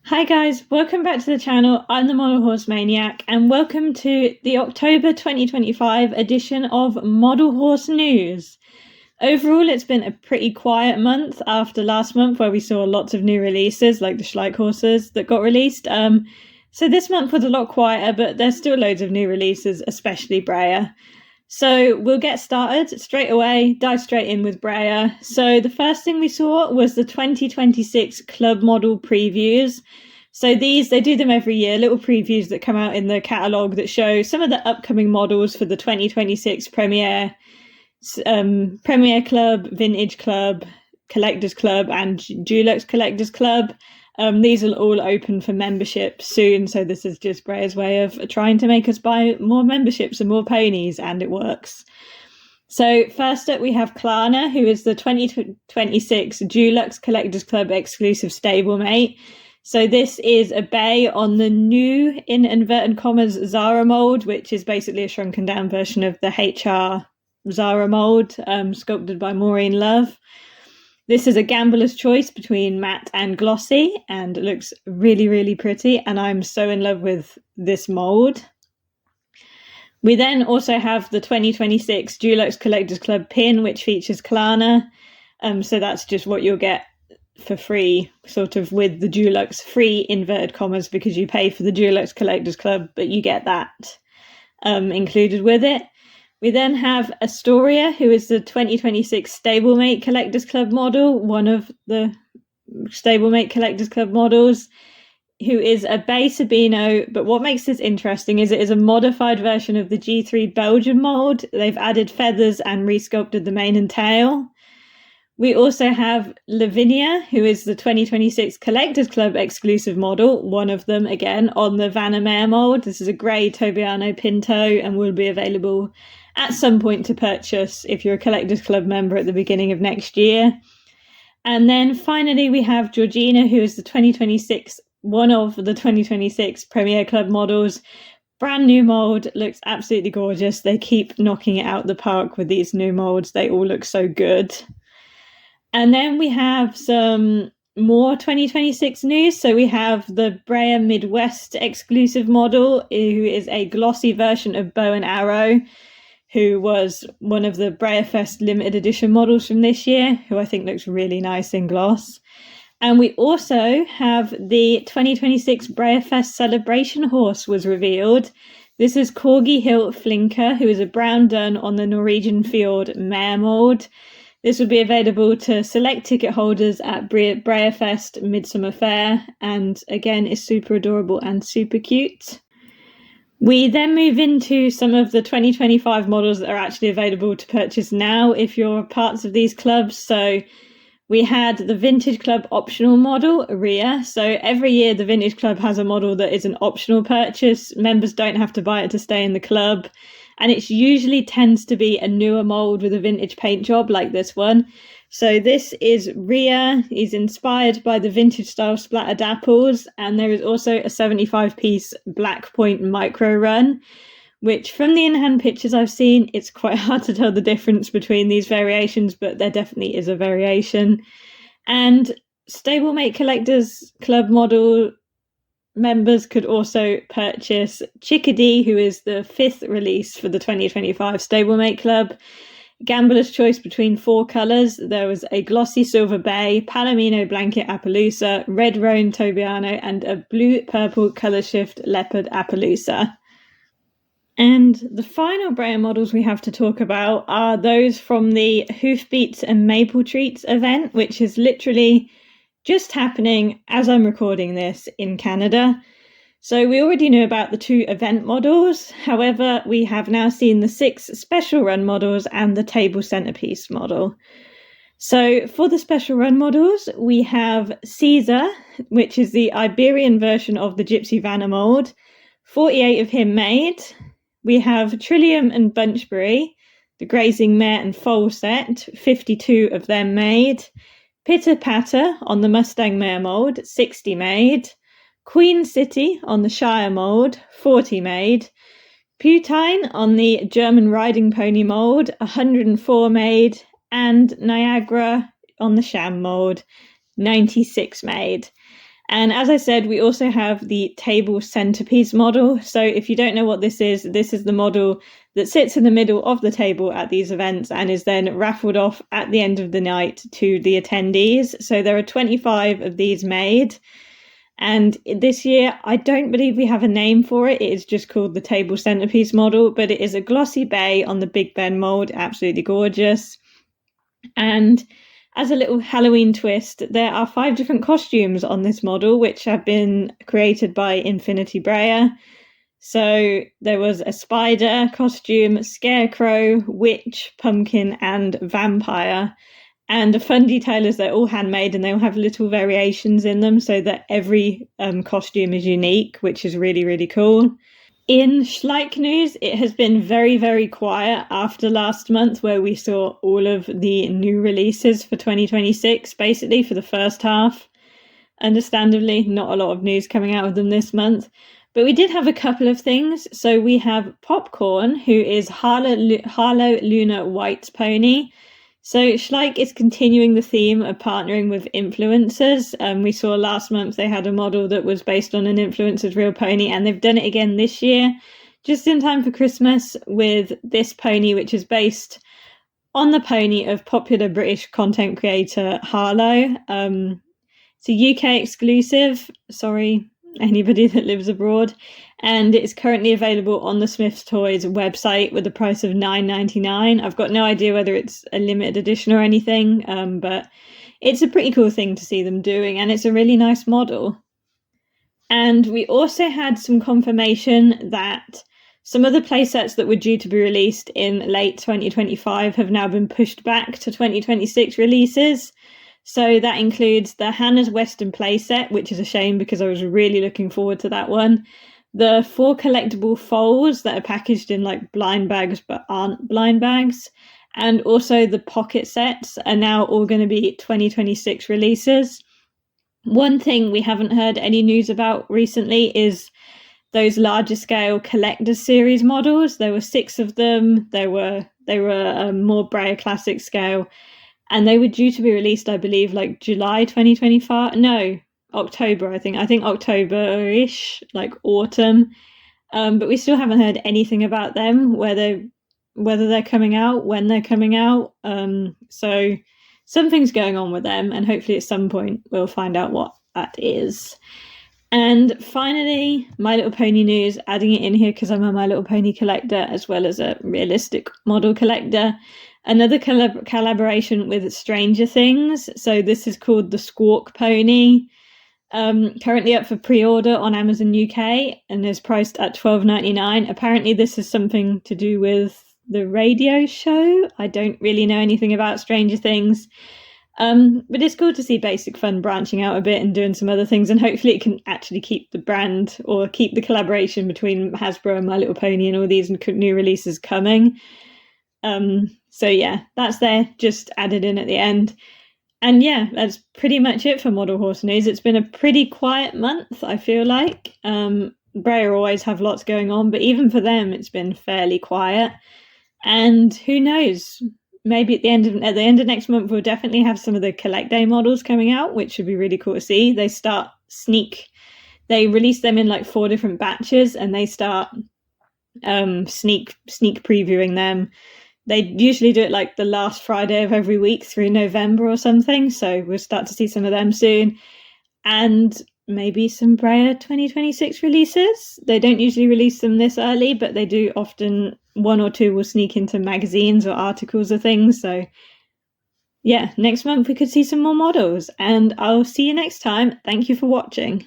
Hi guys, welcome back to the channel. I'm the Model Horse Maniac and welcome to the October 2025 edition of Model Horse News. Overall, it's been a pretty quiet month after last month where we saw lots of new releases like the Schleich horses that got released. So this month was a lot quieter, but there's still loads of new releases, especially Breyer. So we'll get started straight away, dive straight in with Breyer. So the first thing we saw was the 2026 club model previews. So they do them every year, little previews that come out in the catalogue that show some of the upcoming models for the 2026 Premier Club, Vintage Club, Collectors Club and Dulux Collectors Club. These will all open for membership soon, so this is just Breyer's way of trying to make us buy more memberships and more ponies, and it works. So first up we have Klarna, who is the 2026 Dulux Collectors Club exclusive stablemate. So this is a bay on the new, in inverted commas, Zara mould, which is basically a shrunken down version of the HR Zara mould, sculpted by Maureen Love. This is a gambler's choice between matte and glossy, and it looks really, really pretty, and I'm so in love with this mould. We then also have the 2026 Dulux Collectors Club pin, which features Klarna. So that's just what you'll get for free, sort of with the Dulux, free inverted commas, because you pay for the Dulux Collectors Club, but you get that included with it. We then have Astoria, who is the 2026 Stablemate Collectors Club model, one of the Stablemate Collectors Club models, who is a bay Sabino. But what makes this interesting is it is a modified version of the G3 Belgian mold. They've added feathers and resculpted the mane and tail. We also have Lavinia, who is the 2026 Collectors Club exclusive model, one of them again on the Vanna Mare mold. This is a grey Tobiano Pinto and will be available at some point to purchase if you're a Collectors Club member at the beginning of next year. And then finally we have Georgina, who is one of the 2026 Premier Club models. Brand new mold, looks absolutely gorgeous. They keep knocking it out the park with these new molds. They all look so good. And then we have some more 2026 news. So we have the Breyer Midwest exclusive model, who is a glossy version of Bow and Arrow, who was one of the Breyerfest limited edition models from this year, who I think looks really nice in gloss. And we also have the 2026 Breyerfest celebration horse was revealed. This is Corgi Hilt Flinker, who is a brown dun on the Norwegian Fjord mare mold. This will be available to select ticket holders at Breyerfest Midsummer Fair, and again is super adorable and super cute. We then move into some of the 2025 models that are actually available to purchase now if you're parts of these clubs. So we had the Vintage Club optional model, Rhea. So every year the Vintage Club has a model that is an optional purchase. Members don't have to buy it to stay in the club. And it usually tends to be a newer mold with a vintage paint job like this one. So this is Rhea. He's inspired by the vintage style splattered apples. And there is also a 75-piece Black Point micro run, which from the in-hand pictures I've seen, it's quite hard to tell the difference between these variations, but there definitely is a variation. And Stablemate Collectors Club model members could also purchase Chickadee, who is the 5th release for the 2025 Stablemate Club. Gambler's choice between 4 colours. There was a glossy silver bay, Palomino blanket Appaloosa, red roan Tobiano, and a blue-purple colour shift leopard Appaloosa. And the final Breyer models we have to talk about are those from the Hoofbeats and Maple Treats event, which is literally just happening as I'm recording this in Canada. So we already knew about the 2 event models. However, we have now seen the 6 special run models and the table centerpiece model. So for the special run models, we have Caesar, which is the Iberian version of the Gypsy Vanna mold, 48 of him made. We have Trillium and Bunchbury, the grazing mare and foal set, 52 of them made. Pitter Patter on the Mustang mare mold, 60 made. Queen City on the Shire mold, 40 made. Putine on the German riding pony mold, 104 made. And Niagara on the Sham mold, 96 made. And as I said, we also have the table centerpiece model. So if you don't know what this is the model that sits in the middle of the table at these events and is then raffled off at the end of the night to the attendees. So there are 25 of these made. And this year, I don't believe we have a name for it. It is just called the table centerpiece model, but it is a glossy bay on the Big Ben mold. Absolutely gorgeous. And as a little Halloween twist, there are 5 different costumes on this model, which have been created by Infinity Breyer. So there was a spider costume, scarecrow, witch, pumpkin, and vampire. And the fun detail is they're all handmade and they all have little variations in them so that every costume is unique, which is really, really cool. In Schleich news, it has been very, very quiet after last month where we saw all of the new releases for 2026, basically for the first half. Understandably, not a lot of news coming out of them this month. But we did have a couple of things. So we have Popcorn, who is Harlow Luna White's pony. So Schleich is continuing the theme of partnering with influencers. We saw last month they had a model that was based on an influencer's real pony, and they've done it again this year, just in time for Christmas, with this pony, which is based on the pony of popular British content creator Harlow. It's a UK exclusive, sorry, anybody that lives abroad, and it's currently available on the Smith's Toys website with the price of $9.99. I've got no idea whether it's a limited edition or anything, but it's a pretty cool thing to see them doing, and it's a really nice model. And we also had some confirmation that some of the playsets that were due to be released in late 2025 have now been pushed back to 2026 releases. So that includes the Hannah's Western playset, which is a shame because I was really looking forward to that one. The 4 collectible foals that are packaged in like blind bags but aren't blind bags. And also the pocket sets are now all going to be 2026 releases. One thing we haven't heard any news about recently is those larger scale collector's series models. There were 6 of them. They were more Breyer Classic scale. And they were due to be released, I believe, like July 2025. No, October, I think. I think October-ish, like autumn. But we still haven't heard anything about them, whether they're coming out, when they're coming out. So something's going on with them, and hopefully at some point we'll find out what that is. And finally, My Little Pony news, adding it in here because I'm a My Little Pony collector as well as a realistic model collector. Another collaboration with Stranger Things. So this is called the Squawk Pony. Currently up for pre-order on Amazon UK and is priced at $12.99. Apparently this is something to do with the radio show. I don't really know anything about Stranger Things. But it's cool to see Basic Fun branching out a bit and doing some other things, and hopefully it can actually keep the brand or keep the collaboration between Hasbro and My Little Pony and all these new releases coming. So yeah, that's there, just added in at the end. And yeah, that's pretty much it for Model Horse news. It's been a pretty quiet month, I feel like. Breyer always have lots going on, but even for them, it's been fairly quiet. And who knows? Maybe at the end of next month, we'll definitely have some of the Collect Day models coming out, which should be really cool to see. They release them in like 4 different batches, and they start sneak previewing them. They usually do it like the last Friday of every week through November or something. So we'll start to see some of them soon. And maybe some Breyer 2026 releases. They don't usually release them this early, but they do often, 1 or 2 will sneak into magazines or articles or things. So yeah, next month we could see some more models. And I'll see you next time. Thank you for watching.